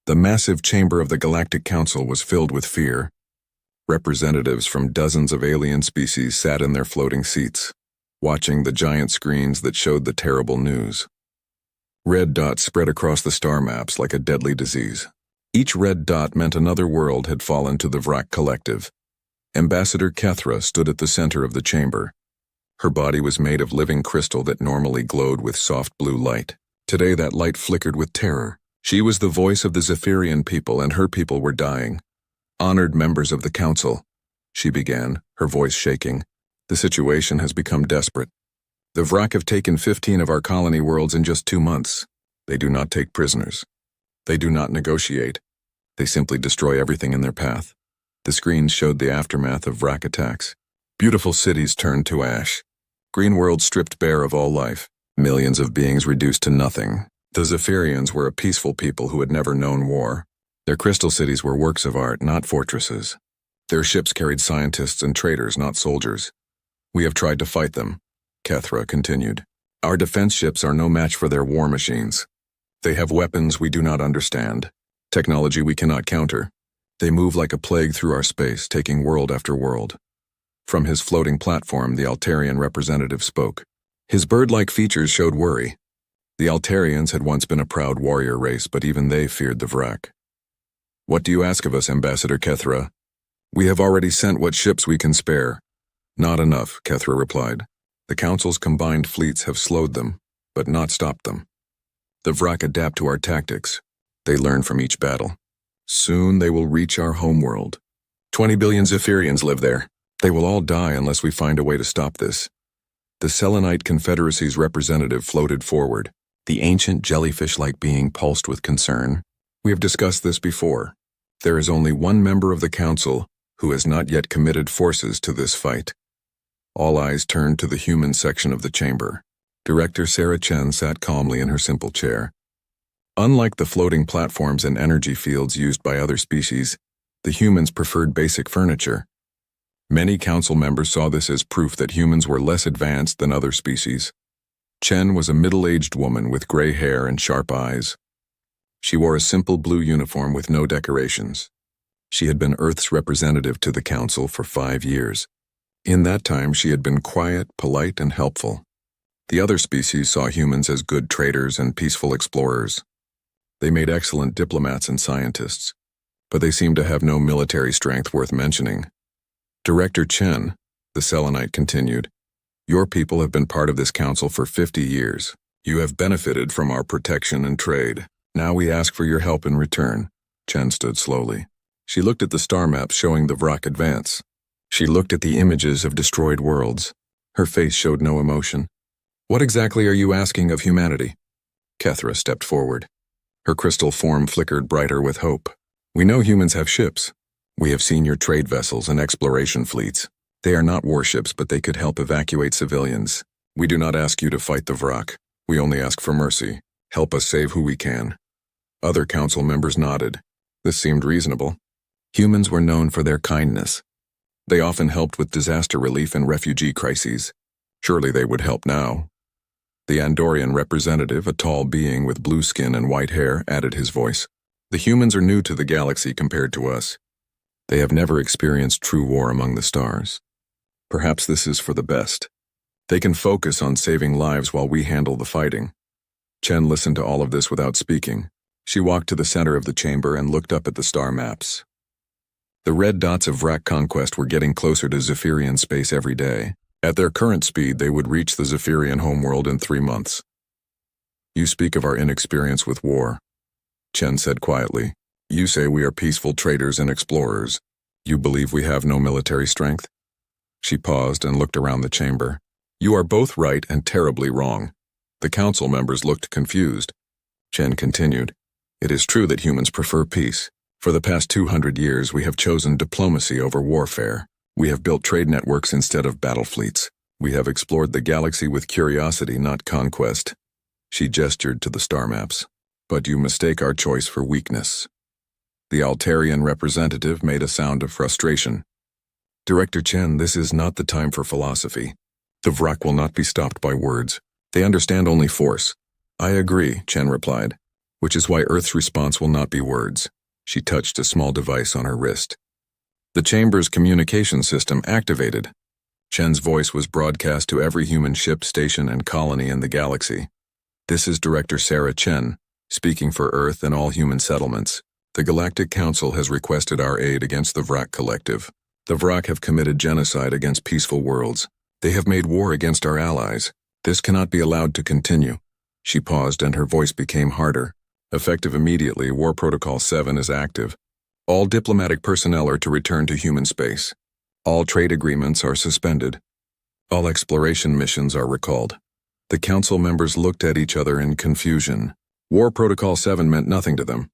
The massive chamber of the Galactic Council was filled with fear. Representatives from dozens of alien species sat in their floating seats, watching the giant screens that showed the terrible news. Red dots spread across the star maps like a deadly disease. Each red dot meant another world had fallen to the Vrak Collective. Ambassador Kethra stood at the center of the chamber. Her body was made of living crystal that normally glowed with soft blue light. Today that light flickered with terror. She was the voice of the Zephyrian people, and her people were dying. Honored members of the council, she began, her voice shaking. The situation has become desperate. The Vrak have taken 15 of our colony worlds in just 2 months. They do not take prisoners. They do not negotiate. They simply destroy everything in their path. The screens showed the aftermath of Vrak attacks. Beautiful cities turned to ash. Green worlds stripped bare of all life. Millions of beings reduced to nothing. The Zephyrians were a peaceful people who had never known war. Their crystal cities were works of art, not fortresses. Their ships carried scientists and traders, not soldiers. We have tried to fight them, Kethra continued. Our defense ships are no match for their war machines. They have weapons we do not understand, technology we cannot counter. They move like a plague through our space, taking world after world. From his floating platform, the Altarian representative spoke. His bird-like features showed worry. The Altarians had once been a proud warrior race, but even they feared the Vrak. What do you ask of us, Ambassador Kethra? We have already sent what ships we can spare. Not enough, Kethra replied. The Council's combined fleets have slowed them, but not stopped them. The Vrak adapt to our tactics. They learn from each battle. Soon they will reach our homeworld. 20 billion Zephyrians live there. They will all die unless we find a way to stop this. The Selenite Confederacy's representative floated forward. The ancient jellyfish-like being pulsed with concern. We have discussed this before. There is only one member of the Council who has not yet committed forces to this fight. All eyes turned to the human section of the chamber. Director Sarah Chen sat calmly in her simple chair. Unlike the floating platforms and energy fields used by other species, the humans preferred basic furniture. Many council members saw this as proof that humans were less advanced than other species. Chen was a middle-aged woman with gray hair and sharp eyes. She wore a simple blue uniform with no decorations. She had been Earth's representative to the council for 5 years. In that time, she had been quiet, polite, and helpful. The other species saw humans as good traders and peaceful explorers. They made excellent diplomats and scientists, but they seemed to have no military strength worth mentioning. Director Chen, the Selenite continued, your people have been part of this council for 50 years. You have benefited from our protection and trade. Now we ask for your help in return. Chen stood slowly. She looked at the star maps showing the Vrak advance. She looked at the images of destroyed worlds. Her face showed no emotion. What exactly are you asking of humanity? Kethra stepped forward. Her crystal form flickered brighter with hope. We know humans have ships. We have seen your trade vessels and exploration fleets. They are not warships, but they could help evacuate civilians. We do not ask you to fight the Vrak. We only ask for mercy. Help us save who we can. Other council members nodded. This seemed reasonable. Humans were known for their kindness. They often helped with disaster relief and refugee crises. Surely they would help now. The Andorian representative, a tall being with blue skin and white hair, added his voice. The humans are new to the galaxy compared to us. They have never experienced true war among the stars. Perhaps this is for the best. They can focus on saving lives while we handle the fighting. Chen listened to all of this without speaking. She walked to the center of the chamber and looked up at the star maps. The red dots of Vrak conquest were getting closer to Zephyrian space every day. At their current speed, they would reach the Zephyrian homeworld in 3 months. You speak of our inexperience with war, Chen said quietly. You say we are peaceful traders and explorers. You believe we have no military strength? She paused and looked around the chamber. You are both right and terribly wrong. The council members looked confused. Chen continued. It is true that humans prefer peace. For the past 200 years, we have chosen diplomacy over warfare. We have built trade networks instead of battle fleets. We have explored the galaxy with curiosity, not conquest. She gestured to the star maps. But you mistake our choice for weakness. The Altarian representative made a sound of frustration. Director Chen, this is not the time for philosophy. The Vrak will not be stopped by words. They understand only force. I agree, Chen replied. which is why Earth's response will not be words. She touched a small device on her wrist. The chamber's communication system activated. Chen's voice was broadcast to every human ship, station, and colony in the galaxy. This is Director Sarah Chen, speaking for Earth and all human settlements. The Galactic Council has requested our aid against the Vrak Collective. The Vrak have committed genocide against peaceful worlds. They have made war against our allies. This cannot be allowed to continue. She paused and her voice became harder. Effective immediately, War Protocol 7 is active. All diplomatic personnel are to return to human space. All trade agreements are suspended. All exploration missions are recalled. The council members looked at each other in confusion. War Protocol 7 meant nothing to them.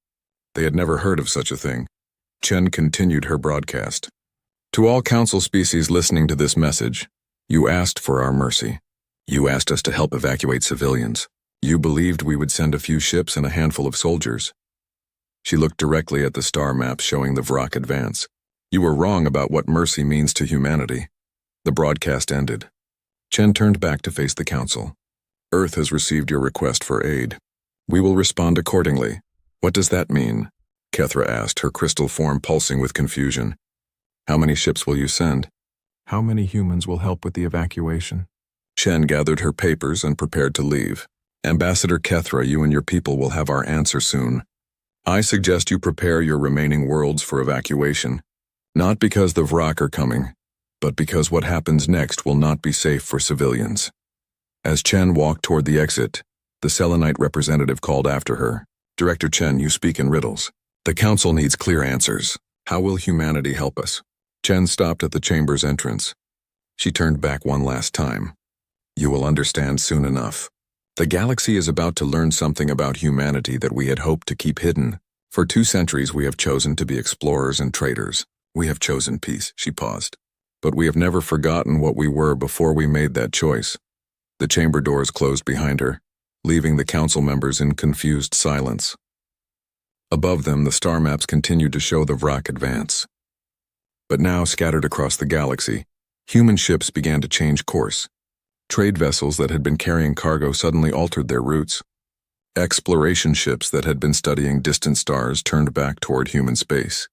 They had never heard of such a thing. Chen continued her broadcast. To all council species listening to this message, you asked for our mercy. You asked us to help evacuate civilians. You believed we would send a few ships and a handful of soldiers. She looked directly at the star maps showing the Vrak advance. You were wrong about what mercy means to humanity. The broadcast ended. Chen turned back to face the council. Earth has received your request for aid. We will respond accordingly. What does that mean? Kethra asked, her crystal form pulsing with confusion. How many ships will you send? How many humans will help with the evacuation? Chen gathered her papers and prepared to leave. Ambassador Kethra, you and your people will have our answer soon. I suggest you prepare your remaining worlds for evacuation. Not because the Vrak are coming, but because what happens next will not be safe for civilians. As Chen walked toward the exit, the Selenite representative called after her. Director Chen, you speak in riddles. The council needs clear answers. How will humanity help us? Chen stopped at the chamber's entrance. She turned back one last time. You will understand soon enough. The galaxy is about to learn something about humanity that we had hoped to keep hidden. For 2 centuries we have chosen to be explorers and traders. We have chosen peace, she paused. But we have never forgotten what we were before we made that choice. The chamber doors closed behind her, leaving the council members in confused silence. Above them, the star maps continued to show the Vrak advance. But now, scattered across the galaxy, human ships began to change course. Trade vessels that had been carrying cargo suddenly altered their routes. Exploration ships that had been studying distant stars turned back toward human space.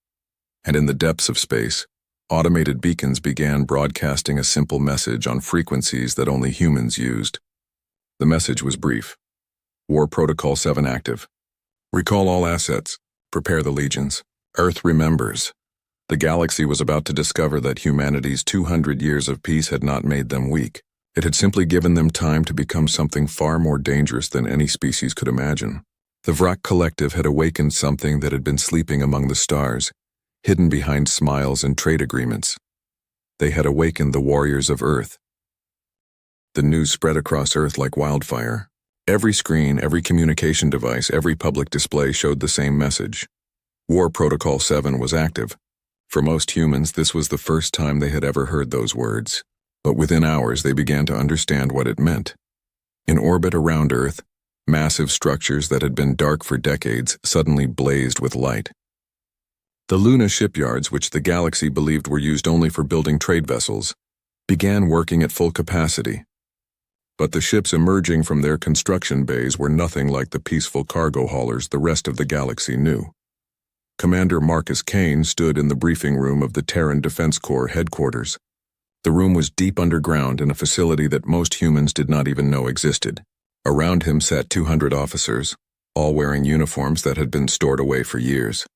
And in the depths of space, automated beacons began broadcasting a simple message on frequencies that only humans used. The message was brief. War Protocol 7 active. Recall all assets. Prepare the legions. Earth remembers. The galaxy was about to discover that humanity's 200 years of peace had not made them weak. It had simply given them time to become something far more dangerous than any species could imagine. The Vrak Collective had awakened something that had been sleeping among the stars, hidden behind smiles and trade agreements. They had awakened the warriors of Earth. The news spread across Earth like wildfire. Every screen, every communication device, every public display showed the same message. War Protocol 7 was active. For most humans, this was the first time they had ever heard those words. But within hours, they began to understand what it meant. In orbit around Earth, massive structures that had been dark for decades suddenly blazed with light. The Luna shipyards, which the galaxy believed were used only for building trade vessels, began working at full capacity. But the ships emerging from their construction bays were nothing like the peaceful cargo haulers the rest of the galaxy knew. Commander Marcus Kane stood in the briefing room of the Terran Defense Corps headquarters. The room was deep underground in a facility that most humans did not even know existed. Around him sat 200 officers, all wearing uniforms that had been stored away for years.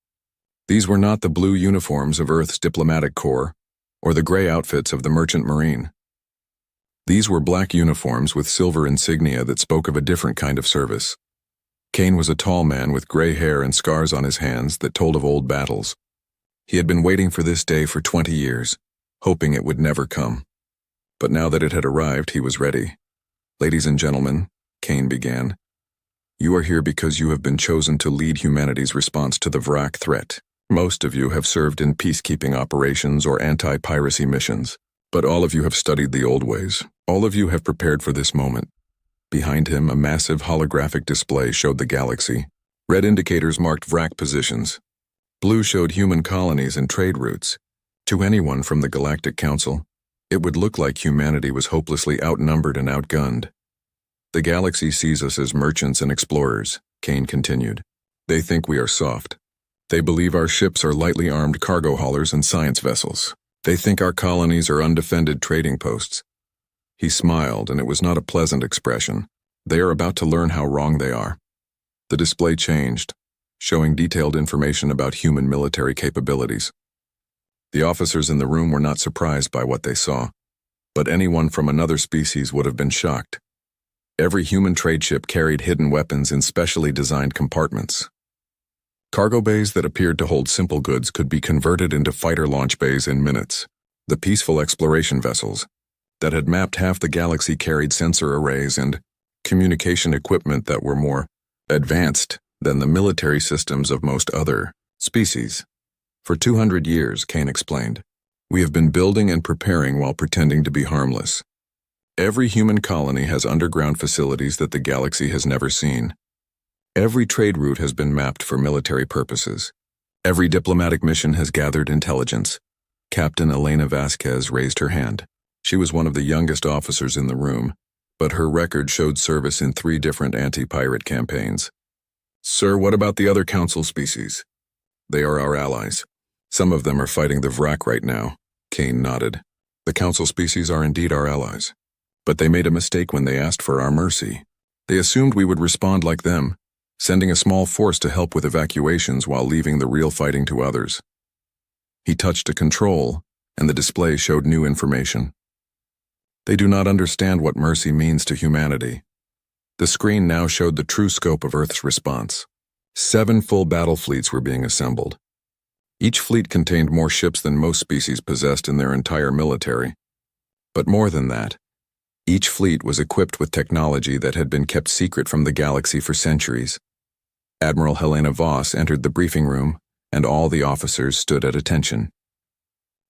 These were not the blue uniforms of Earth's diplomatic corps or the gray outfits of the merchant marine. These were black uniforms with silver insignia that spoke of a different kind of service. Kane was a tall man with gray hair and scars on his hands that told of old battles. He had been waiting for this day for 20 years, hoping it would never come. But now that it had arrived, he was ready. Ladies and gentlemen, Kane began, you are here because you have been chosen to lead humanity's response to the Vrak threat. Most of you have served in peacekeeping operations or anti-piracy missions, but all of you have studied the old ways. All of you have prepared for this moment. Behind him, a massive holographic display showed the galaxy. Red indicators marked Vrak positions. Blue showed human colonies and trade routes. To anyone from the Galactic Council, it would look like humanity was hopelessly outnumbered and outgunned. The galaxy sees us as merchants and explorers, Kane continued. They think we are soft. They believe our ships are lightly armed cargo haulers and science vessels. They think our colonies are undefended trading posts. He smiled, and it was not a pleasant expression. They are about to learn how wrong they are. The display changed, showing detailed information about human military capabilities. The officers in the room were not surprised by what they saw, but anyone from another species would have been shocked. Every human trade ship carried hidden weapons in specially designed compartments. Cargo bays that appeared to hold simple goods could be converted into fighter launch bays in minutes. The peaceful exploration vessels that had mapped half the galaxy carried sensor arrays and communication equipment that were more advanced than the military systems of most other species. For 200 years, Kane explained, we have been building and preparing while pretending to be harmless. Every human colony has underground facilities that the galaxy has never seen. Every trade route has been mapped for military purposes. Every diplomatic mission has gathered intelligence. Captain Elena Vasquez raised her hand. She was one of the youngest officers in the room, but her record showed service in 3 different anti-pirate campaigns. Sir, what about the other council species? They are our allies. Some of them are fighting the Vrak right now. Kane nodded. The council species are indeed our allies. But they made a mistake when they asked for our mercy. They assumed we would respond like them, sending a small force to help with evacuations while leaving the real fighting to others. He touched a control, and the display showed new information. They do not understand what mercy means to humanity. The screen now showed the true scope of Earth's response. 7 full battle fleets were being assembled. Each fleet contained more ships than most species possessed in their entire military. But more than that, each fleet was equipped with technology that had been kept secret from the galaxy for centuries. Admiral Helena Voss entered the briefing room, and all the officers stood at attention.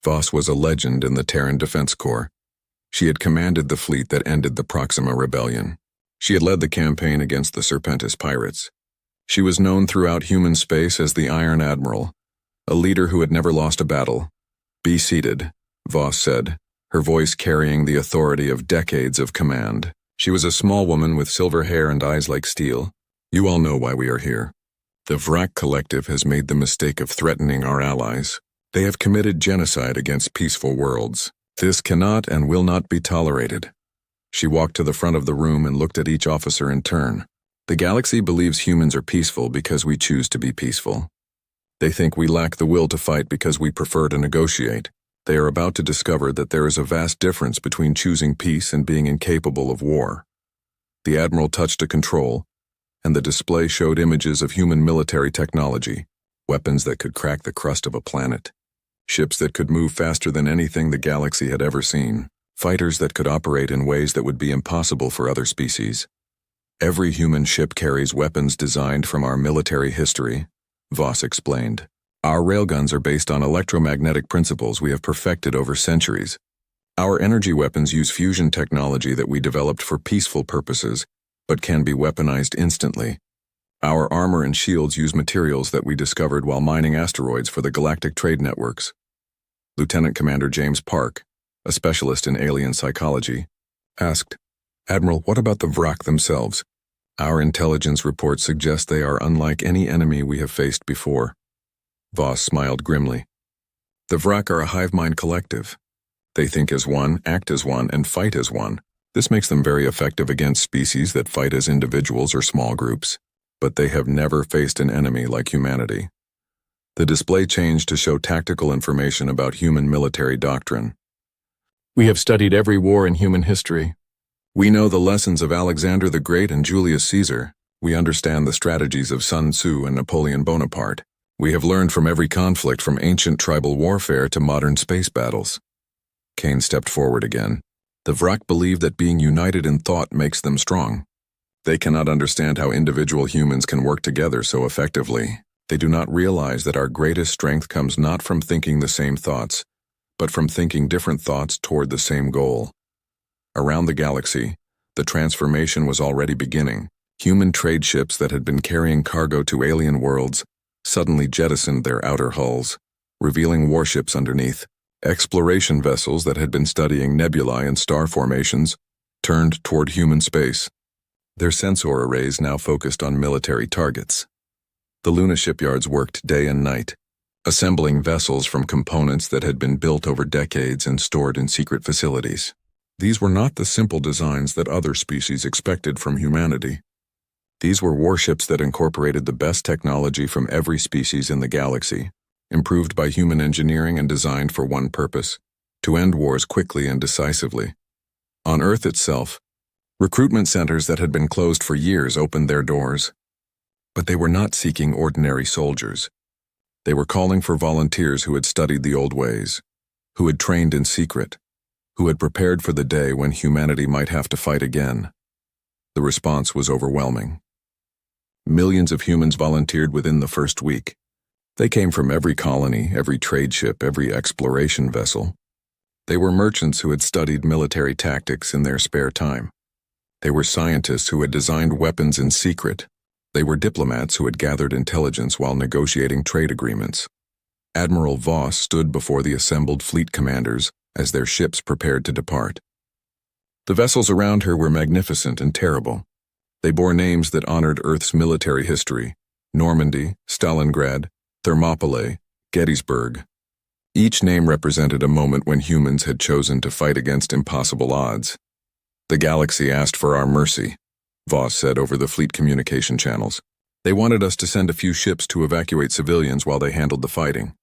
Voss was a legend in the Terran Defense Corps. She had commanded the fleet that ended the Proxima Rebellion. She had led the campaign against the Serpentis pirates. She was known throughout human space as the Iron Admiral, a leader who had never lost a battle. Be seated, Voss said, her voice carrying the authority of decades of command. She was a small woman with silver hair and eyes like steel. You all know why we are here. The Vrak Collective has made the mistake of threatening our allies. They have committed genocide against peaceful worlds. This cannot and will not be tolerated. She walked to the front of the room and looked at each officer in turn. The galaxy believes humans are peaceful because we choose to be peaceful. They think we lack the will to fight because we prefer to negotiate. They are about to discover that there is a vast difference between choosing peace and being incapable of war. The Admiral touched a control, and the display showed images of human military technology, weapons that could crack the crust of a planet, ships that could move faster than anything the galaxy had ever seen, fighters that could operate in ways that would be impossible for other species. Every human ship carries weapons designed from our military history, Voss explained. Our railguns are based on electromagnetic principles we have perfected over centuries. Our energy weapons use fusion technology that we developed for peaceful purposes, but can be weaponized instantly. Our armor and shields use materials that we discovered while mining asteroids for the galactic trade networks. Lieutenant Commander James Park, a specialist in alien psychology, asked, Admiral, what about the Vrak themselves? Our intelligence reports suggest they are unlike any enemy we have faced before. Voss smiled grimly. The Vrak are a hive mind collective. They think as one, act as one, and fight as one. This makes them very effective against species that fight as individuals or small groups, but they have never faced an enemy like humanity. The display changed to show tactical information about human military doctrine. We have studied every war in human history. We know the lessons of Alexander the Great and Julius Caesar. We understand the strategies of Sun Tzu and Napoleon Bonaparte. We have learned from every conflict, from ancient tribal warfare to modern space battles. Kane stepped forward again. The Vrak believe that being united in thought makes them strong. They cannot understand how individual humans can work together so effectively. They do not realize that our greatest strength comes not from thinking the same thoughts, but from thinking different thoughts toward the same goal. Around the galaxy, the transformation was already beginning. Human trade ships that had been carrying cargo to alien worlds suddenly jettisoned their outer hulls, revealing warships underneath. Exploration vessels that had been studying nebulae and star formations turned toward human space. Their sensor arrays now focused on military targets. The Luna shipyards worked day and night, assembling vessels from components that had been built over decades and stored in secret facilities. These were not the simple designs that other species expected from humanity. These were warships that incorporated the best technology from every species in the galaxy, improved by human engineering and designed for one purpose: to end wars quickly and decisively. On Earth itself, recruitment centers that had been closed for years opened their doors. But they were not seeking ordinary soldiers. They were calling for volunteers who had studied the old ways, who had trained in secret, who had prepared for the day when humanity might have to fight again. The response was overwhelming. Millions of humans volunteered within the first week. They came from every colony, every trade ship, every exploration vessel. They were merchants who had studied military tactics in their spare time. They were scientists who had designed weapons in secret. They were diplomats who had gathered intelligence while negotiating trade agreements. Admiral Voss stood before the assembled fleet commanders as their ships prepared to depart. The vessels around her were magnificent and terrible. They bore names that honored Earth's military history: Normandy, Stalingrad, Thermopylae, Gettysburg. Each name represented a moment when humans had chosen to fight against impossible odds. "The galaxy asked for our mercy," Voss said over the fleet communication channels. "They wanted us to send a few ships to evacuate civilians while they handled the fighting.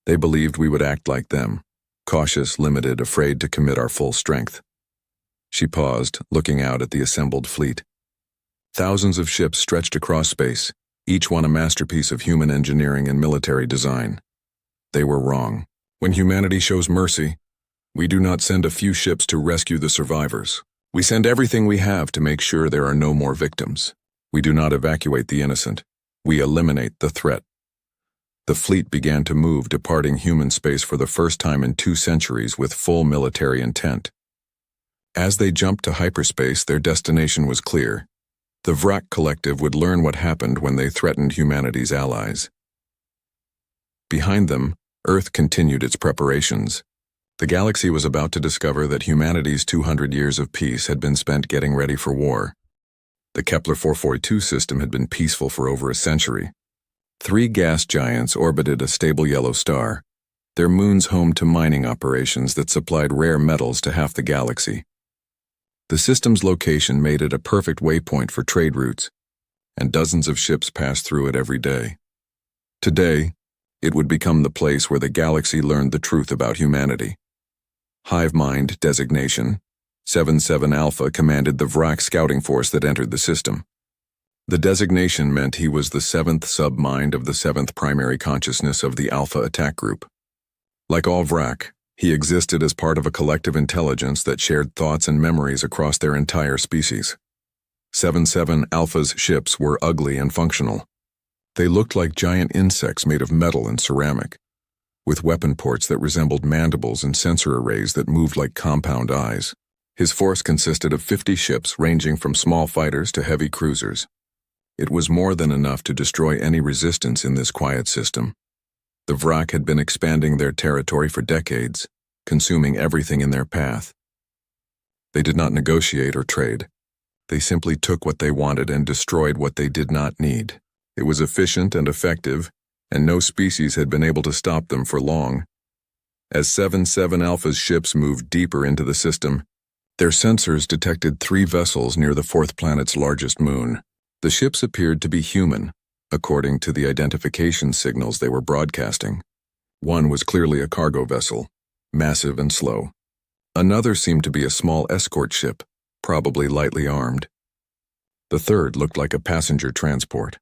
They believed we would act like them, cautious, limited, afraid to commit our full strength." She paused, looking out at the assembled fleet. Thousands of ships stretched across space, each one a masterpiece of human engineering and military design. They were wrong. When humanity shows mercy, we do not send a few ships to rescue the survivors. We send everything we have to make sure there are no more victims. We do not evacuate the innocent. We eliminate the threat. The fleet began to move, departing human space for the first time in 2 centuries with full military intent. As they jumped to hyperspace, their destination was clear. The Vrak Collective would learn what happened when they threatened humanity's allies. Behind them, Earth continued its preparations. The galaxy was about to discover that humanity's 200 years of peace had been spent getting ready for war. The Kepler 442 system had been peaceful for over a century. 3 gas giants orbited a stable yellow star, their moons home to mining operations that supplied rare metals to half the galaxy. The system's location made it a perfect waypoint for trade routes, and dozens of ships passed through it every day. Today, it would become the place where the galaxy learned the truth about humanity. Hive Mind designation, 77 Alpha commanded the Vrak scouting force that entered the system. The designation meant he was the 7th sub-mind of the 7th primary consciousness of the Alpha attack group. Like all Vrak, he existed as part of a collective intelligence that shared thoughts and memories across their entire species. 77 Alpha's ships were ugly and functional. They looked like giant insects made of metal and ceramic, with weapon ports that resembled mandibles and sensor arrays that moved like compound eyes. His force consisted of 50 ships ranging from small fighters to heavy cruisers. It was more than enough to destroy any resistance in this quiet system. The Vrak had been expanding their territory for decades, consuming everything in their path. They did not negotiate or trade. They simply took what they wanted and destroyed what they did not need. It was efficient and effective, and no species had been able to stop them for long. As 77 Alpha's ships moved deeper into the system, their sensors detected 3 vessels near the 4th planet's largest moon. The ships appeared to be human, according to the identification signals they were broadcasting. One was clearly a cargo vessel, massive and slow. Another seemed to be a small escort ship, probably lightly armed. The third looked like a passenger transport.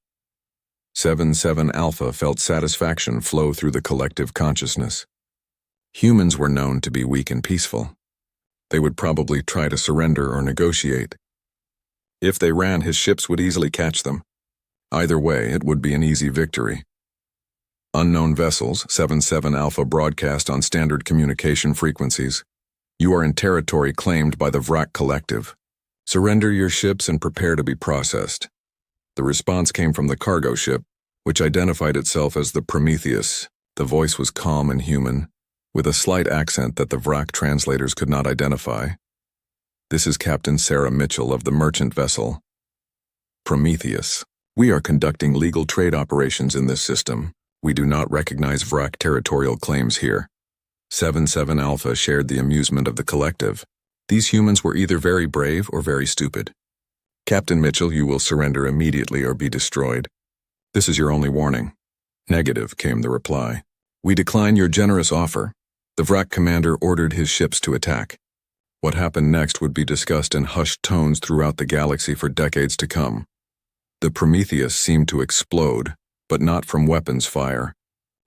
77 Alpha felt satisfaction flow through the collective consciousness. Humans were known to be weak and peaceful. They would probably try to surrender or negotiate. If they ran, his ships would easily catch them. Either way, it would be an easy victory. Unknown vessels, 77 Alpha broadcast on standard communication frequencies. You are in territory claimed by the Vrak Collective. Surrender your ships and prepare to be processed. The response came from the cargo ship, which identified itself as the Prometheus. The voice was calm and human, with a slight accent that the Vrak translators could not identify. "This is Captain Sarah Mitchell of the merchant vessel Prometheus. We are conducting legal trade operations in this system. We do not recognize Vrak territorial claims here. 7-7 Alpha shared the amusement of the collective. These humans were either very brave or very stupid. Captain Mitchell, you will surrender immediately or be destroyed. This is your only warning. Negative, came the reply. We decline your generous offer. The Vrak commander ordered his ships to attack. What happened next would be discussed in hushed tones throughout the galaxy for decades to come. The Prometheus seemed to explode, but not from weapons fire.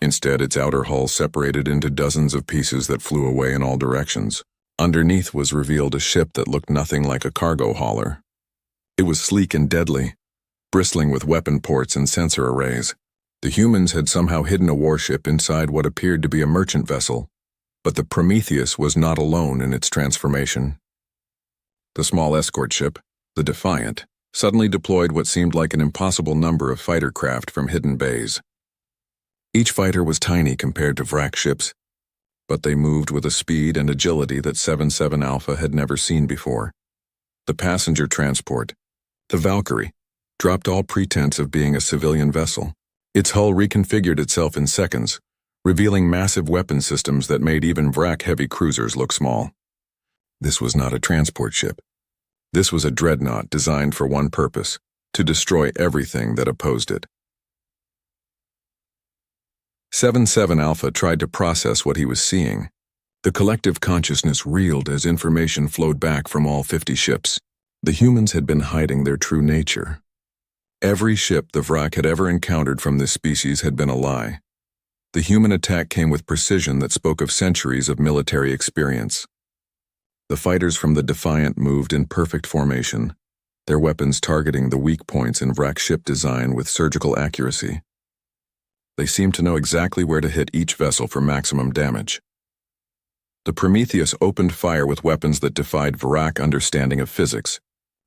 Instead, its outer hull separated into dozens of pieces that flew away in all directions. Underneath was revealed a ship that looked nothing like a cargo hauler. It was sleek and deadly, bristling with weapon ports and sensor arrays. The humans had somehow hidden a warship inside what appeared to be a merchant vessel, but the Prometheus was not alone in its transformation. The small escort ship, the Defiant, suddenly deployed what seemed like an impossible number of fighter craft from hidden bays. Each fighter was tiny compared to Vrak ships, but they moved with a speed and agility that 7-7 Alpha had never seen before. The passenger transport, the Valkyrie, dropped all pretense of being a civilian vessel. Its hull reconfigured itself in seconds, revealing massive weapon systems that made even Vrak heavy cruisers look small. This was not a transport ship. This was a dreadnought designed for one purpose: to destroy everything that opposed it. 7-7 Alpha tried to process what he was seeing. The collective consciousness reeled as information flowed back from all 50 ships. The humans had been hiding their true nature. Every ship the Vrak had ever encountered from this species had been a lie. The human attack came with precision that spoke of centuries of military experience. The fighters from the Defiant moved in perfect formation, their weapons targeting the weak points in Vrak ship design with surgical accuracy. They seemed to know exactly where to hit each vessel for maximum damage. The Prometheus opened fire with weapons that defied Vrak understanding of physics.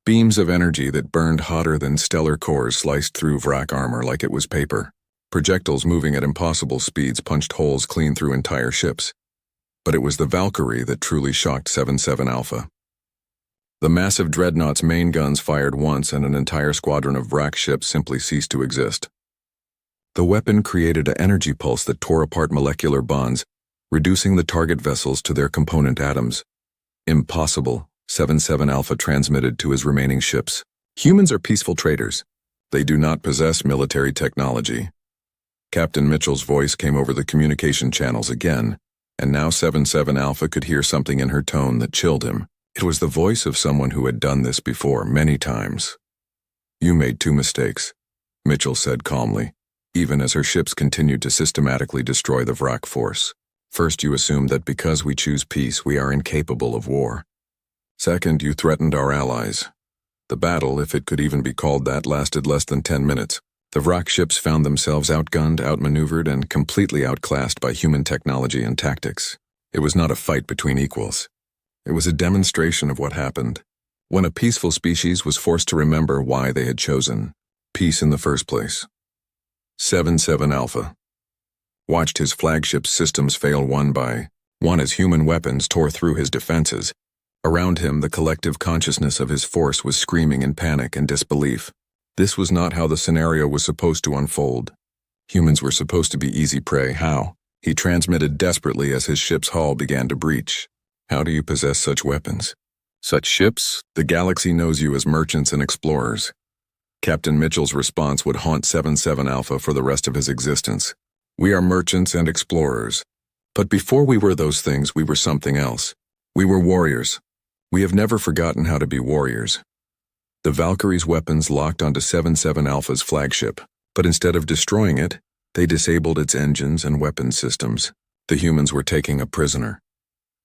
Beams of energy that burned hotter than stellar cores sliced through Vrak armor like it was paper. Projectiles moving at impossible speeds punched holes clean through entire ships. But it was the Valkyrie that truly shocked 7-7 Alpha. The massive dreadnought's main guns fired once and an entire squadron of Vrak ships simply ceased to exist. The weapon created an energy pulse that tore apart molecular bonds, reducing the target vessels to their component atoms. Impossible, 7-7 Alpha transmitted to his remaining ships. Humans are peaceful traders. They do not possess military technology. Captain Mitchell's voice came over the communication channels again, and now 7-7 Alpha could hear something in her tone that chilled him. It was the voice of someone who had done this before many times. You made 2 mistakes, Mitchell said calmly, even as her ships continued to systematically destroy the Vrak force. First, you assumed that because we choose peace, we are incapable of war. Second, you threatened our allies. The battle, if it could even be called that, lasted less than 10 minutes. The Vrak ships found themselves outgunned, outmaneuvered, and completely outclassed by human technology and tactics. It was not a fight between equals. It was a demonstration of what happened when a peaceful species was forced to remember why they had chosen peace in the first place. 7-7 Alpha watched his flagship's systems fail one by one as human weapons tore through his defenses. Around him, the collective consciousness of his force was screaming in panic and disbelief. This was not how the scenario was supposed to unfold. Humans were supposed to be easy prey. How? He transmitted desperately as his ship's hull began to breach. How do you possess such weapons? Such ships? The galaxy knows you as merchants and explorers. Captain Mitchell's response would haunt 7-7 Alpha for the rest of his existence. We are merchants and explorers. But before we were those things, we were something else. We were warriors. We have never forgotten how to be warriors. The Valkyrie's weapons locked onto 7-7 Alpha's flagship, but instead of destroying it, they disabled its engines and weapon systems. The humans were taking a prisoner.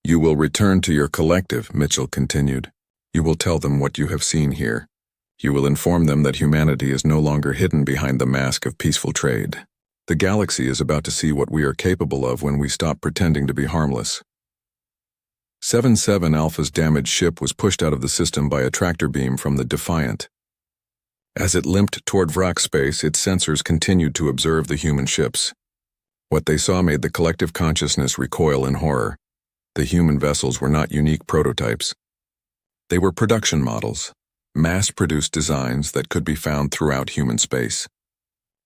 You will return to your collective, Mitchell continued. You will tell them what you have seen here. You will inform them that humanity is no longer hidden behind the mask of peaceful trade. The galaxy is about to see what we are capable of when we stop pretending to be harmless. 7-7 Alpha's damaged ship was pushed out of the system by a tractor beam from the Defiant. As it limped toward Vrak space, its sensors continued to observe the human ships. What they saw made the collective consciousness recoil in horror. The human vessels were not unique prototypes. They were production models, mass-produced designs that could be found throughout human space.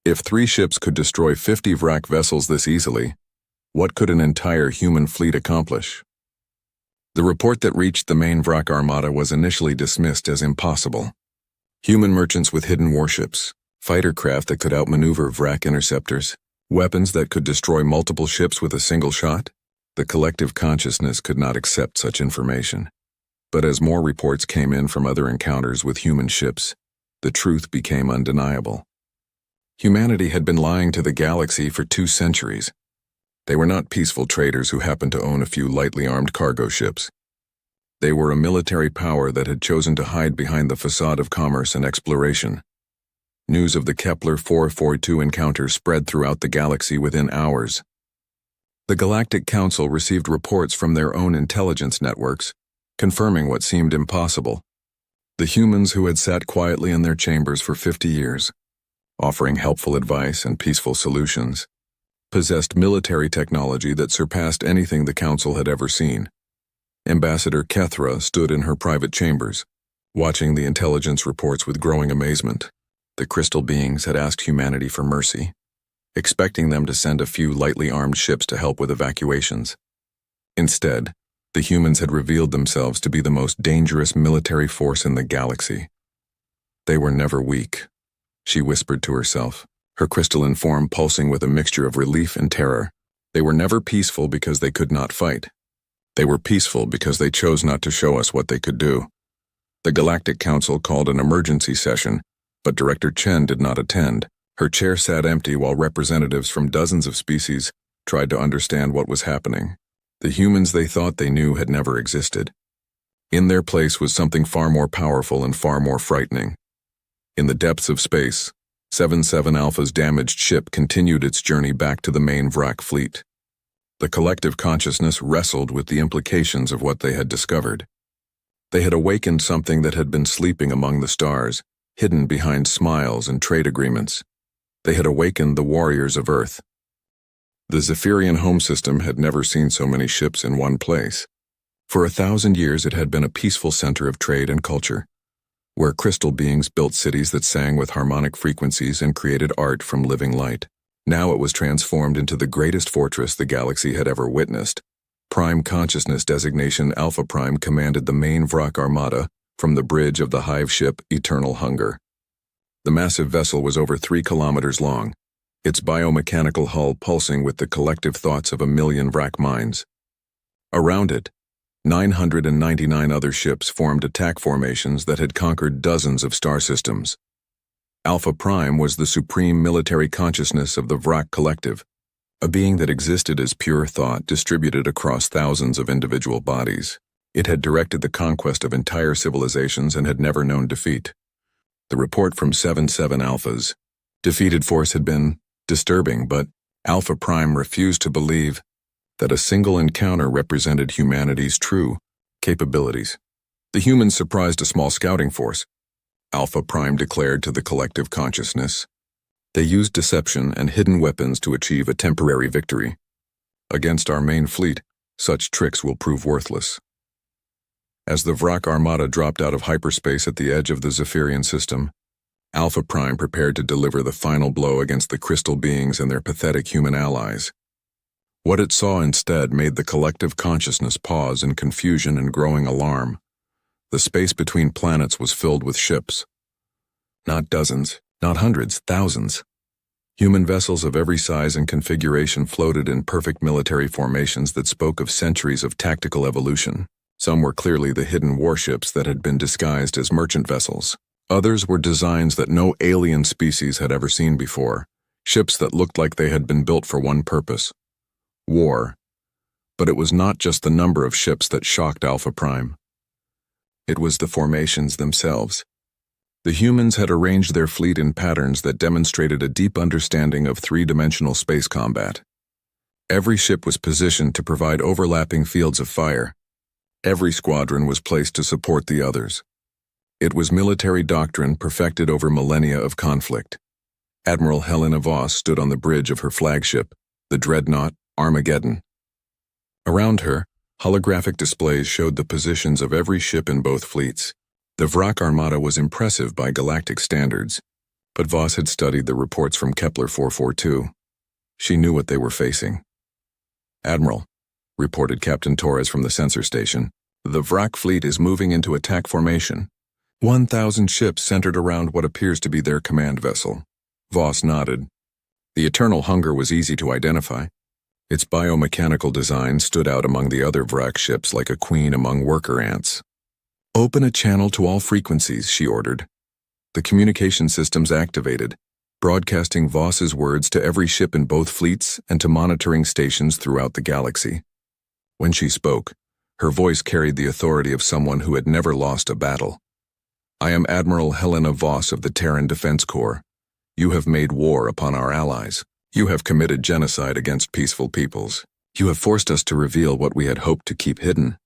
If 3 ships could destroy 50 wrack vessels this easily, what could an entire human fleet accomplish? The report that reached the main wrack armada was initially dismissed as impossible. Human merchants with hidden warships, fighter craft that could outmaneuver wrack interceptors, weapons that could destroy multiple ships with a single shot. The collective consciousness could not accept such information. But as more reports came in from other encounters with human ships, the truth became undeniable. Humanity had been lying to the galaxy for 2 centuries. They were not peaceful traders who happened to own a few lightly armed cargo ships. They were a military power that had chosen to hide behind the facade of commerce and exploration. News of the Kepler 442 encounter spread throughout the galaxy within hours. The Galactic Council received reports from their own intelligence networks, confirming what seemed impossible. The humans who had sat quietly in their chambers for 50 years, offering helpful advice and peaceful solutions, possessed military technology that surpassed anything the Council had ever seen. Ambassador Kethra stood in her private chambers, watching the intelligence reports with growing amazement. The crystal beings had asked humanity for mercy, expecting them to send a few lightly armed ships to help with evacuations. Instead, the humans had revealed themselves to be the most dangerous military force in the galaxy. They were never weak, she whispered to herself, her crystalline form pulsing with a mixture of relief and terror. They were never peaceful because they could not fight. They were peaceful because they chose not to show us what they could do. The Galactic Council called an emergency session, but Director Chen did not attend. Her chair sat empty while representatives from dozens of species tried to understand what was happening. The humans they thought they knew had never existed. In their place was something far more powerful and far more frightening. In the depths of space, 77 Alpha's damaged ship continued its journey back to the main wrack fleet. The collective consciousness wrestled with the implications of what they had discovered. They had awakened something that had been sleeping among the stars, hidden behind smiles and trade agreements. They had awakened the warriors of Earth. The Zephyrian home system had never seen so many ships in one place. For 1,000 years it had been a peaceful center of trade and culture, where crystal beings built cities that sang with harmonic frequencies and created art from living light. Now it was transformed into the greatest fortress the galaxy had ever witnessed. Prime Consciousness designation Alpha Prime commanded the main wrack armada from the bridge of the hive ship Eternal Hunger. The massive vessel was over 3 kilometers long, its biomechanical hull pulsing with the collective thoughts of 1,000,000 wrack minds. Around it, 999 other ships formed attack formations that had conquered dozens of star systems. Alpha Prime was the supreme military consciousness of the Wrack Collective, a being that existed as pure thought distributed across thousands of individual bodies. It had directed the conquest of entire civilizations and had never known defeat. The report from 77 Alphas, defeated force had been disturbing, but Alpha Prime refused to believe that a single encounter represented humanity's true capabilities. The humans surprised a small scouting force, Alpha Prime declared to the collective consciousness. They used deception and hidden weapons to achieve a temporary victory. Against our main fleet, such tricks will prove worthless. As the Wrack Armada dropped out of hyperspace at the edge of the Zephyrian system, Alpha Prime prepared to deliver the final blow against the crystal beings and their pathetic human allies. What it saw instead made the collective consciousness pause in confusion and growing alarm. The space between planets was filled with ships. Not dozens, not hundreds, thousands. Human vessels of every size and configuration floated in perfect military formations that spoke of centuries of tactical evolution. Some were clearly the hidden warships that had been disguised as merchant vessels. Others were designs that no alien species had ever seen before, ships that looked like they had been built for one purpose: war. But it was not just the number of ships that shocked Alpha Prime. It was the formations themselves. The humans had arranged their fleet in patterns that demonstrated a deep understanding of three-dimensional space combat. Every ship was positioned to provide overlapping fields of fire. Every squadron was placed to support the others. It was military doctrine perfected over millennia of conflict. Admiral Helena Voss stood on the bridge of her flagship, the dreadnought Armageddon. Around her, holographic displays showed the positions of every ship in both fleets. The Vrak armada was impressive by galactic standards, but Voss had studied the reports from Kepler 442. She knew what they were facing. "Admiral," reported Captain Torres from the sensor station, "the Vrak fleet is moving into attack formation. 1,000 ships centered around what appears to be their command vessel." Voss nodded. The Eternal Hunger was easy to identify. Its biomechanical design stood out among the other Vrak ships like a queen among worker ants. "Open a channel to all frequencies," she ordered. The communication systems activated, broadcasting Voss's words to every ship in both fleets and to monitoring stations throughout the galaxy. When she spoke, her voice carried the authority of someone who had never lost a battle. "I am Admiral Helena Voss of the Terran Defense Corps. You have made war upon our allies. You have committed genocide against peaceful peoples. You have forced us to reveal what we had hoped to keep hidden."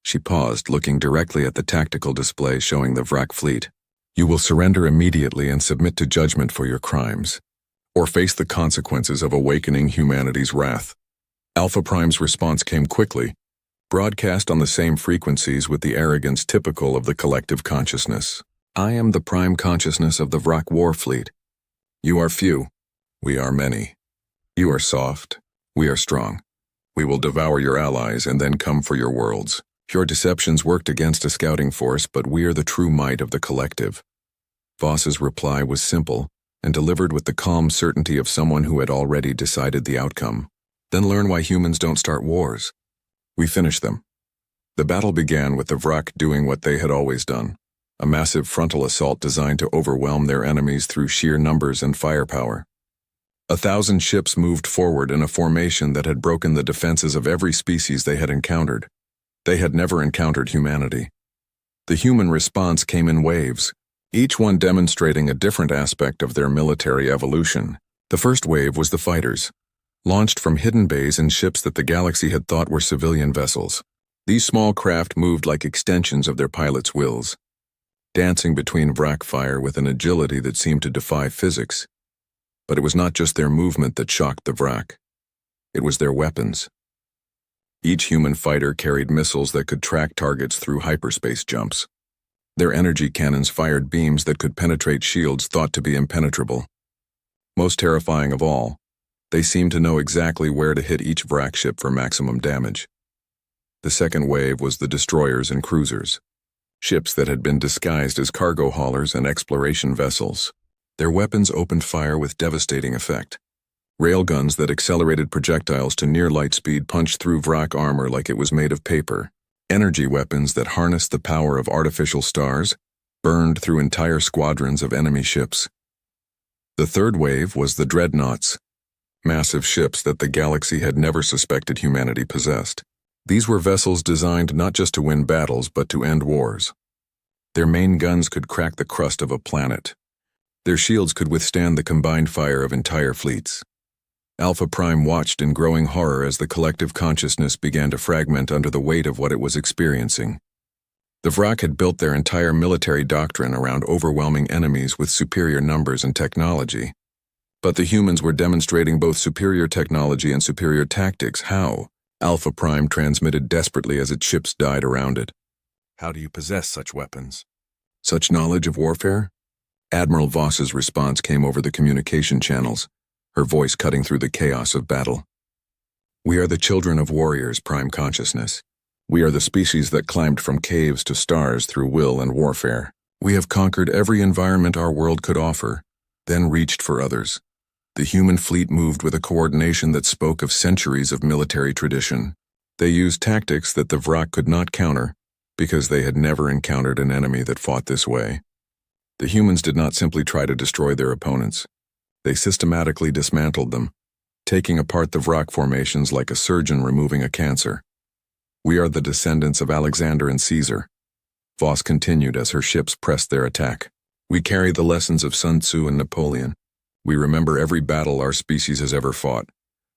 She paused, looking directly at the tactical display showing the Vrak fleet. "You will surrender immediately and submit to judgment for your crimes, or face the consequences of awakening humanity's wrath." Alpha Prime's response came quickly, broadcast on the same frequencies with the arrogance typical of the collective consciousness. "I am the prime consciousness of the Vrak war fleet. You are few. We are many. You are soft. We are strong. We will devour your allies and then come for your worlds. Your deceptions worked against a scouting force, but we are the true might of the collective." Voss's reply was simple and delivered with the calm certainty of someone who had already decided the outcome. "Then learn why humans don't start wars. We finish them." The battle began with the Vrak doing what they had always done, a massive frontal assault designed to overwhelm their enemies through sheer numbers and firepower. 1,000 ships moved forward in a formation that had broken the defenses of every species they had encountered. They had never encountered humanity. The human response came in waves, each one demonstrating a different aspect of their military evolution. The first wave was the fighters, launched from hidden bays in ships that the galaxy had thought were civilian vessels. These small craft moved like extensions of their pilots' wills, dancing between Vrak fire with an agility that seemed to defy physics. But it was not just their movement that shocked the Vrak. It was their weapons. Each human fighter carried missiles that could track targets through hyperspace jumps. Their energy cannons fired beams that could penetrate shields thought to be impenetrable. Most terrifying of all, they seemed to know exactly where to hit each Vrak ship for maximum damage. The second wave was the destroyers and cruisers, ships that had been disguised as cargo haulers and exploration vessels. Their weapons opened fire with devastating effect. Railguns that accelerated projectiles to near light speed punched through Vrak armor like it was made of paper. Energy weapons that harnessed the power of artificial stars burned through entire squadrons of enemy ships. The third wave was the dreadnoughts, massive ships that the galaxy had never suspected humanity possessed. These were vessels designed not just to win battles but to end wars. Their main guns could crack the crust of a planet. Their shields could withstand the combined fire of entire fleets. Alpha Prime watched in growing horror as the collective consciousness began to fragment under the weight of what it was experiencing. The Vrak had built their entire military doctrine around overwhelming enemies with superior numbers and technology. But the humans were demonstrating both superior technology and superior tactics. How? Alpha Prime transmitted desperately as its ships died around it. "How do you possess such weapons? Such knowledge of warfare?" Admiral Voss's response came over the communication channels, her voice cutting through the chaos of battle. "We are the children of warriors, Prime Consciousness. We are the species that climbed from caves to stars through will and warfare. We have conquered every environment our world could offer, then reached for others. The human fleet moved with a coordination that spoke of centuries of military tradition. They used tactics that the Vrak could not counter, because they had never encountered an enemy that fought this way. The humans did not simply try to destroy their opponents. They systematically dismantled them, taking apart the Vrak formations like a surgeon removing a cancer. We are the descendants of Alexander and Caesar. Voss continued as her ships pressed their attack. We carry the lessons of Sun Tzu and Napoleon. We remember every battle our species has ever fought,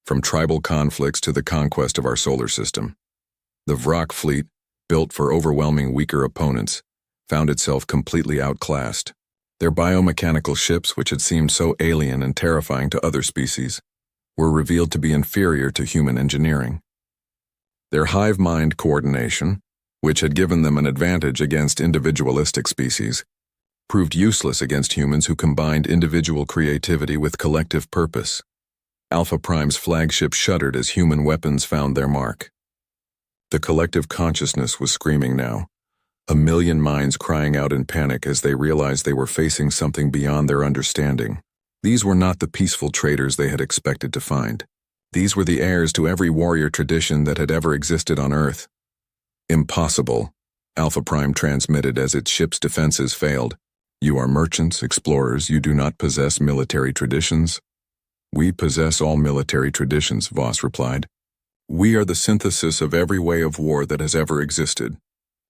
from tribal conflicts to the conquest of our solar system. The Vrak fleet, built for overwhelming weaker opponents, found itself completely outclassed. Their biomechanical ships, which had seemed so alien and terrifying to other species, were revealed to be inferior to human engineering. Their hive mind coordination, which had given them an advantage against individualistic species, proved useless against humans who combined individual creativity with collective purpose. Alpha Prime's flagship shuddered as human weapons found their mark. The collective consciousness was screaming now, a million minds crying out in panic as they realized they were facing something beyond their understanding. These were not the peaceful traders they had expected to find. These were the heirs to every warrior tradition that had ever existed on Earth. Impossible, Alpha Prime transmitted as its ship's defenses failed. You are merchants, explorers, you do not possess military traditions. We possess all military traditions, Voss replied. We are the synthesis of every way of war that has ever existed.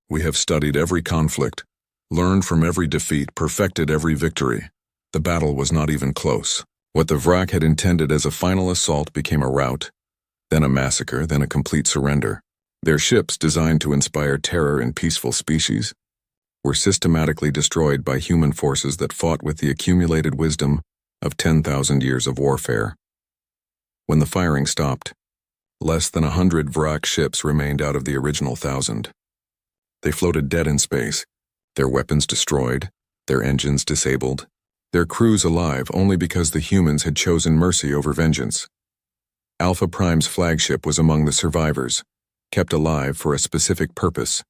We have studied every conflict, learned from every defeat, perfected every victory. The battle was not even close. What the Vrak had intended as a final assault became a rout, then a massacre, then a complete surrender. Their ships, designed to inspire terror in peaceful species, were systematically destroyed by human forces that fought with the accumulated wisdom of 10,000 years of warfare. When the firing stopped, less than 100 Vrak ships remained out of the original 1,000. They floated dead in space, their weapons destroyed, their engines disabled, their crews alive only because the humans had chosen mercy over vengeance. Alpha Prime's flagship was among the survivors, kept alive for a specific purpose.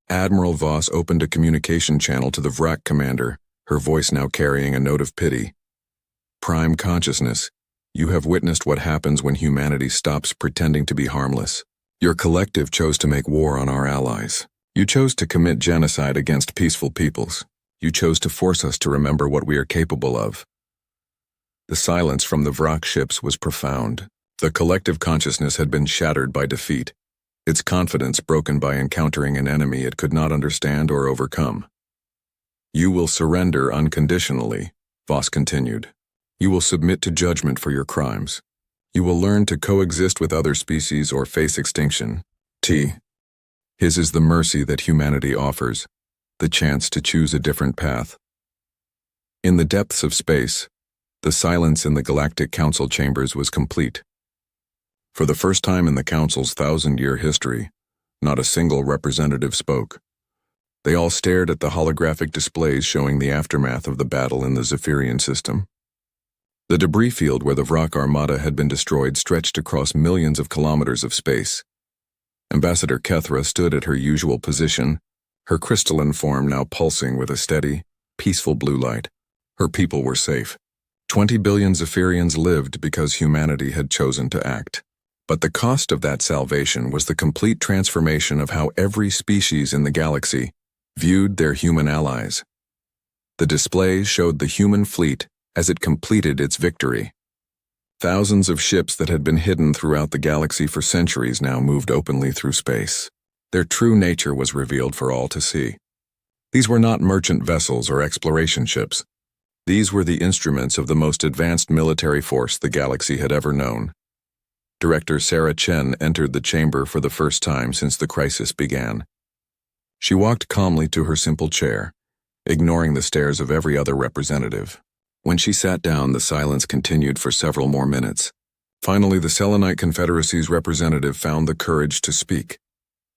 Admiral Voss opened a communication channel to the Vrak commander, her voice now carrying a note of pity. Prime consciousness, you have witnessed what happens when humanity stops pretending to be harmless. Your collective chose to make war on our allies. You chose to commit genocide against peaceful peoples. You chose to force us to remember what we are capable of. The silence from the Vrak ships was profound. The collective consciousness had been shattered by defeat, its confidence broken by encountering an enemy it could not understand or overcome. You will surrender unconditionally, Voss continued. You will submit to judgment for your crimes. You will learn to coexist with other species or face extinction. His is the mercy that humanity offers, the chance to choose a different path. In the depths of space, the silence in the Galactic Council chambers was complete. For the first time in the Council's 1,000-year history, not a single representative spoke. They all stared at the holographic displays showing the aftermath of the battle in the Zephyrian system. The debris field where the Vrak Armada had been destroyed stretched across millions of kilometers of space. Ambassador Kethra stood at her usual position, her crystalline form now pulsing with a steady, peaceful blue light. Her people were safe. 20 billion Zephyrians lived because humanity had chosen to act. But the cost of that salvation was the complete transformation of how every species in the galaxy viewed their human allies. The displays showed the human fleet as it completed its victory. Thousands of ships that had been hidden throughout the galaxy for centuries now moved openly through space. Their true nature was revealed for all to see. These were not merchant vessels or exploration ships. These were the instruments of the most advanced military force the galaxy had ever known. Director Sarah Chen entered the chamber for the first time since the crisis began. She walked calmly to her simple chair, ignoring the stares of every other representative. When she sat down, the silence continued for several more minutes. Finally, the Selenite Confederacy's representative found the courage to speak.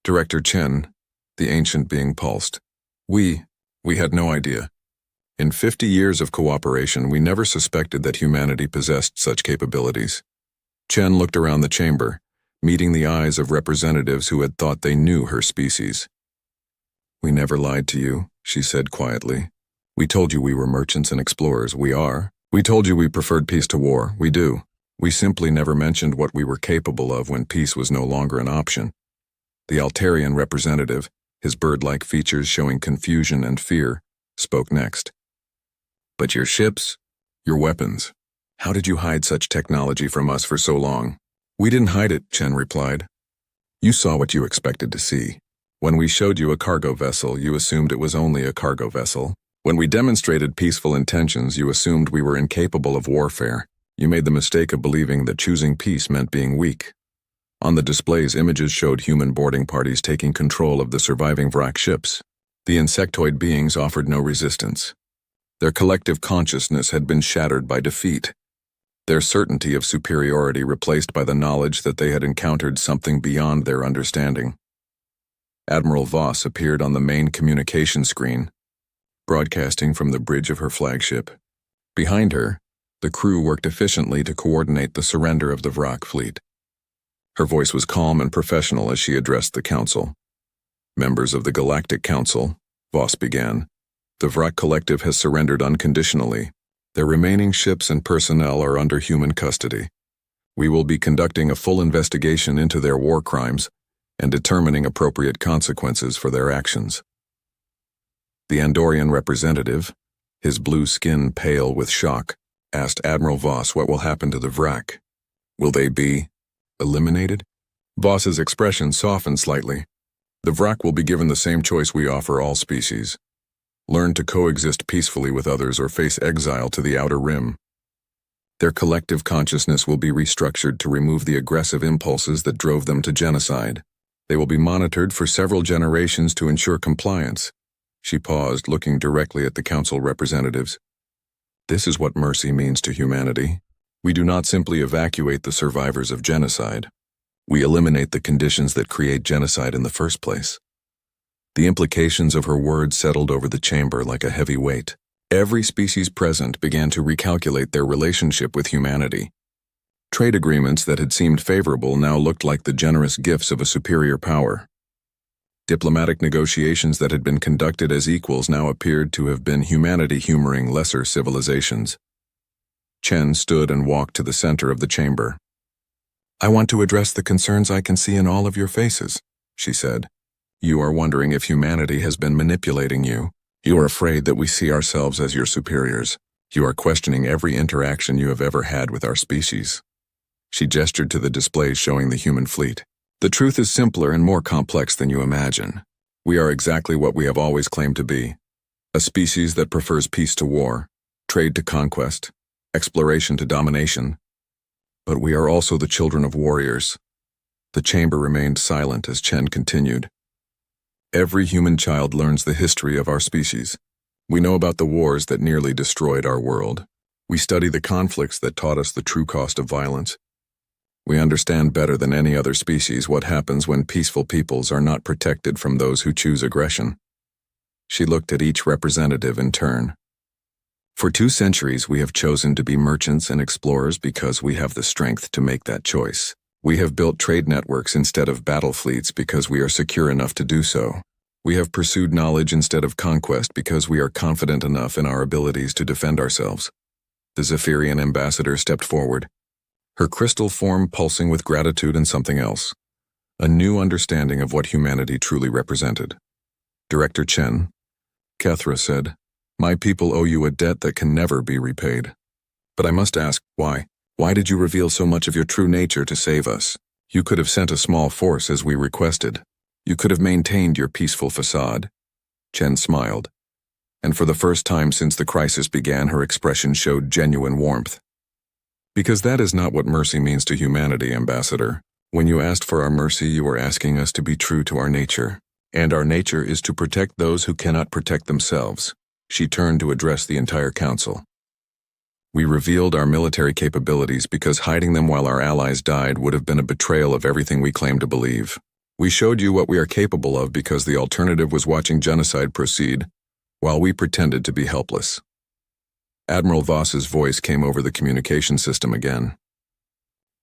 Director Chen, the ancient being pulsed. We had no idea. In 50 years of cooperation, we never suspected that humanity possessed such capabilities. Chen looked around the chamber, meeting the eyes of representatives who had thought they knew her species. We never lied to you, she said quietly. We told you we were merchants and explorers. We are. We told you we preferred peace to war. We do. We simply never mentioned what we were capable of when peace was no longer an option. The Altarian representative, his bird-like features showing confusion and fear, spoke next. But your ships, your weapons, how did you hide such technology from us for so long? We didn't hide it, Chen replied. You saw what you expected to see. When we showed you a cargo vessel, you assumed it was only a cargo vessel. When we demonstrated peaceful intentions, you assumed we were incapable of warfare. You made the mistake of believing that choosing peace meant being weak. On the displays, images showed human boarding parties taking control of the surviving Vrak ships. The insectoid beings offered no resistance. Their collective consciousness had been shattered by defeat, their certainty of superiority replaced by the knowledge that they had encountered something beyond their understanding. Admiral Voss appeared on the main communication screen, broadcasting from the bridge of her flagship. Behind her, the crew worked efficiently to coordinate the surrender of the Vrak fleet. Her voice was calm and professional as she addressed the Council. Members of the Galactic Council, Voss began, the Vrak Collective has surrendered unconditionally. Their remaining ships and personnel are under human custody. We will be conducting a full investigation into their war crimes and determining appropriate consequences for their actions. The Andorian representative, his blue skin pale with shock, asked Admiral Voss what will happen to the Vrak. Will they be eliminated? Voss's expression softened slightly. The Vrak will be given the same choice we offer all species. Learn to coexist peacefully with others or face exile to the Outer Rim. Their collective consciousness will be restructured to remove the aggressive impulses that drove them to genocide. They will be monitored for several generations to ensure compliance. She paused, looking directly at the Council representatives. This is what mercy means to humanity. We do not simply evacuate the survivors of genocide. We eliminate the conditions that create genocide in the first place. The implications of her words settled over the chamber like a heavy weight. Every species present began to recalculate their relationship with humanity. Trade agreements that had seemed favorable now looked like the generous gifts of a superior power. Diplomatic negotiations that had been conducted as equals now appeared to have been humanity humoring lesser civilizations. Chen stood and walked to the center of the chamber. I want to address the concerns I can see in all of your faces, she said. You are wondering if humanity has been manipulating you. You are afraid that we see ourselves as your superiors. You are questioning every interaction you have ever had with our species. She gestured to the displays showing the human fleet. The truth is simpler and more complex than you imagine. We are exactly what we have always claimed to be. A species that prefers peace to war, trade to conquest, exploration to domination. But we are also the children of warriors. The chamber remained silent as Chen continued. Every human child learns the history of our species. We know about the wars that nearly destroyed our world. We study the conflicts that taught us the true cost of violence. We understand better than any other species what happens when peaceful peoples are not protected from those who choose aggression. She looked at each representative in turn. For 2 centuries, we have chosen to be merchants and explorers because we have the strength to make that choice. We have built trade networks instead of battle fleets because we are secure enough to do so. We have pursued knowledge instead of conquest because we are confident enough in our abilities to defend ourselves. The Zephyrian ambassador stepped forward, her crystal form pulsing with gratitude and something else, a new understanding of what humanity truly represented. Director Chen, Kethra said, My people owe you a debt that can never be repaid. But I must ask, why? Why did you reveal so much of your true nature to save us? You could have sent a small force as we requested. You could have maintained your peaceful facade. Chen smiled, and for the first time since the crisis began, her expression showed genuine warmth. Because that is not what mercy means to humanity, Ambassador. When you asked for our mercy, you were asking us to be true to our nature. And our nature is to protect those who cannot protect themselves. She turned to address the entire council. We revealed our military capabilities because hiding them while our allies died would have been a betrayal of everything we claim to believe. We showed you what we are capable of because the alternative was watching genocide proceed, while we pretended to be helpless. Admiral Voss's voice came over the communication system again.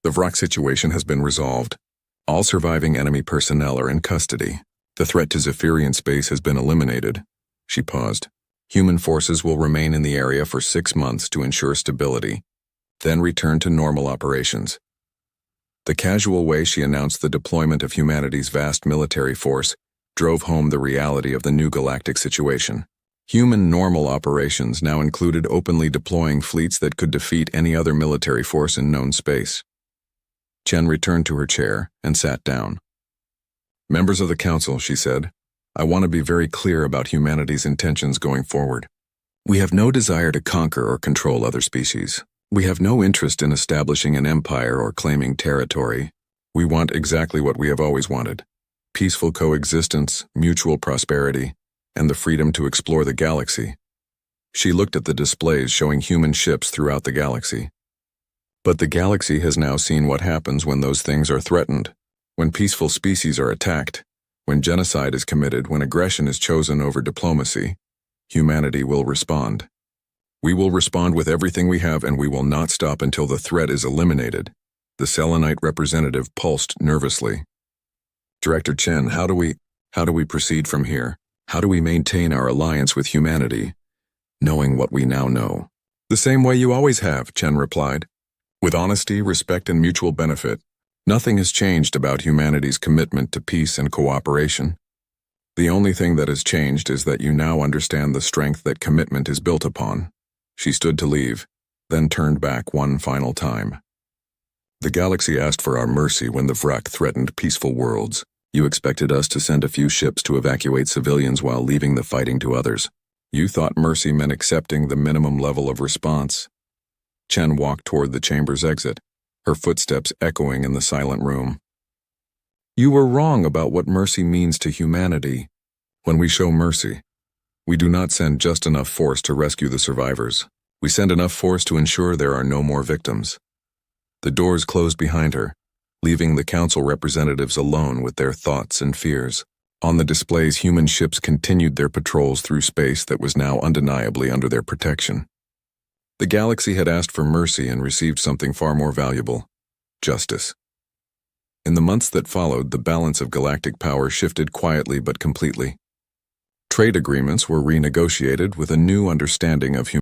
The Vrak situation has been resolved. All surviving enemy personnel are in custody. The threat to Zephyrian space has been eliminated. She paused. Human forces will remain in the area for 6 months to ensure stability, then return to normal operations. The casual way she announced the deployment of humanity's vast military force drove home the reality of the new galactic situation. Human normal operations now included openly deploying fleets that could defeat any other military force in known space. Chen returned to her chair and sat down. Members of the Council, she said, I want to be very clear about humanity's intentions going forward. We have no desire to conquer or control other species. We have no interest in establishing an empire or claiming territory. We want exactly what we have always wanted: peaceful coexistence, mutual prosperity, and the freedom to explore the galaxy. She looked at the displays showing human ships throughout the galaxy. But the galaxy has now seen what happens when those things are threatened. When peaceful species are attacked, When genocide is committed, when aggression is chosen over diplomacy, humanity will respond. We will respond with everything we have, and we will not stop until the threat is eliminated. The Selenite representative pulsed nervously. Director Chen, how do we proceed from here? How do we maintain our alliance with humanity, knowing what we now know? The same way you always have, Chen replied. With honesty, respect, and mutual benefit. Nothing has changed about humanity's commitment to peace and cooperation. The only thing that has changed is that you now understand the strength that commitment is built upon. She stood to leave, then turned back one final time. The galaxy asked for our mercy when the Vrak threatened peaceful worlds. You expected us to send a few ships to evacuate civilians while leaving the fighting to others. You thought mercy meant accepting the minimum level of response. Chen walked toward the chamber's exit, her footsteps echoing in the silent room. You were wrong about what mercy means to humanity. When we show mercy, we do not send just enough force to rescue the survivors. We send enough force to ensure there are no more victims. The doors closed behind her, leaving the council representatives alone with their thoughts and fears. On the displays, human ships continued their patrols through space that was now undeniably under their protection. The galaxy had asked for mercy and received something far more valuable: justice. In the months that followed, the balance of galactic power shifted quietly but completely. Trade agreements were renegotiated with a new understanding of humanity.